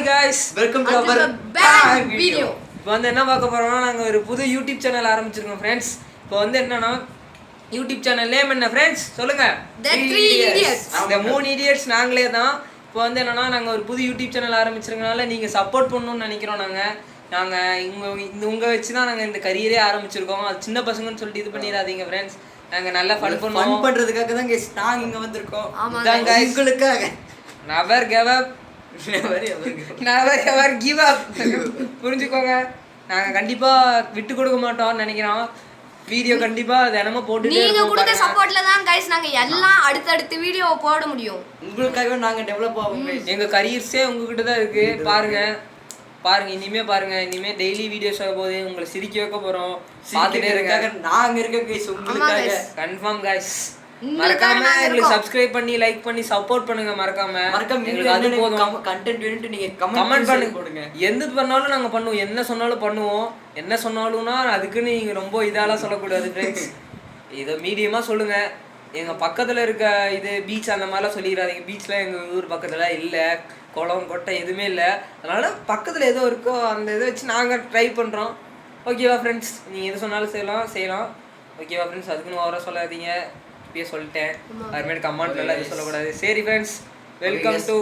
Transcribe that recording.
guys, welcome to our back video. இப்போ வந்து என்ன பார்க்க போறோம்னா நாங்க ஒரு புது யூடியூப் சேனல் ஆரம்பிச்சிருக்கோம் फ्रेंड्स. இப்போ வந்து என்னன்னா யூடியூப் சேனல் நேம் என்ன फ्रेंड्स சொல்லுங்க? The 3 idiots. இந்த 3 idiots நாங்களே தான். இப்போ வந்து என்னன்னா நாங்க ஒரு புது யூடியூப் சேனல் ஆரம்பிச்சிருக்கனால நீங்க சப்போர்ட் பண்ணனும்னு நினைக்கிறோம் நாங்க உங்க வச்சு தான் நாங்க இந்த கரியரே ஆரம்பிச்சிருக்கோம். அது சின்ன பசங்கன்னு சொல்லிட்டு இது பண்ணிராதீங்க फ्रेंड्स. நாங்க நல்லா ஃபன் பண்றதுக்காக தான் गाइस நாங்க இங்க வந்திருக்கோம். இதான் गाइस உங்களுக்காக. never give up. புரிஞ்சுக்கோங்க. நாங்க கண்டிப்பா விட்டு கொடுக்க மாட்டோம்னு நினைக்கிறோம். வீடியோ கண்டிப்பா தினமும் போட்டுட்டே இருப்போம். நீங்க கொடுத்த சப்போர்ட்ல தான் गाइस நாங்க எல்லாம் அடுத்து வீடியோ போட முடியும். உங்களுக்காக நாங்க டெவலப் ஆவோம் गाइस. எங்க கரியர்ஸே உங்ககிட்ட தான் இருக்கு. பாருங்க இனிமே டெய்லி வீடியோஸ் வர போகுது. உங்களை சிரிக்க வைக்க போறோம். பாத்துட்டே இருக்காங்க. நாங்க இருக்கோம் गाइस உங்களுக்காக. Confirm guys. மறக்காம எங்களுக்கு சப்ஸ்கிரைப் பண்ணி லைக் பண்ணி சப்போர்ட் பண்ணுங்க. மறக்காம எங்களுக்கு அது போதும். கண்டென்ட் வேணும்னு நீங்க கமெண்ட் பண்ணுங்க. எந்த பண்ணாலும் நாங்க பண்ணுவோம். என்ன சொன்னாலும் பண்ணுவோம். என்ன சொன்னாலும்னா அதுக்கு நீங்க ரொம்ப இதால சொல்லக்கூடாது फ्रेंड्स. இத மீடியமா சொல்லுங்க. எங்க பக்கத்துல இருக்க இது பீச் அந்த மாதிரிலாம் சொல்லிடாதீங்க. பீச்ல எங்க ஊர் பக்கத்துல இல்ல. குளம் கொட்டை எதுவுமே இல்லை. அதனால பக்கத்தில் ஏதோ இருக்கோ அந்த இதை வச்சு நாங்கள் ட்ரை பண்ணுறோம். ஓகேவா ஃப்ரெண்ட்ஸ்? நீங்கள் எது சொன்னாலும் செய்யலாம். ஓகேவா ஃப்ரெண்ட்ஸ்? அதுக்குன்னு ஓவராக சொல்லாதீங்க. இப்பயே சொல்லிட்டேன். அதுமாதிரி கமெண்ட்லாம் எதுவும் சொல்லக்கூடாது. சரி ஃப்ரெண்ட்ஸ், வெல்கம் டு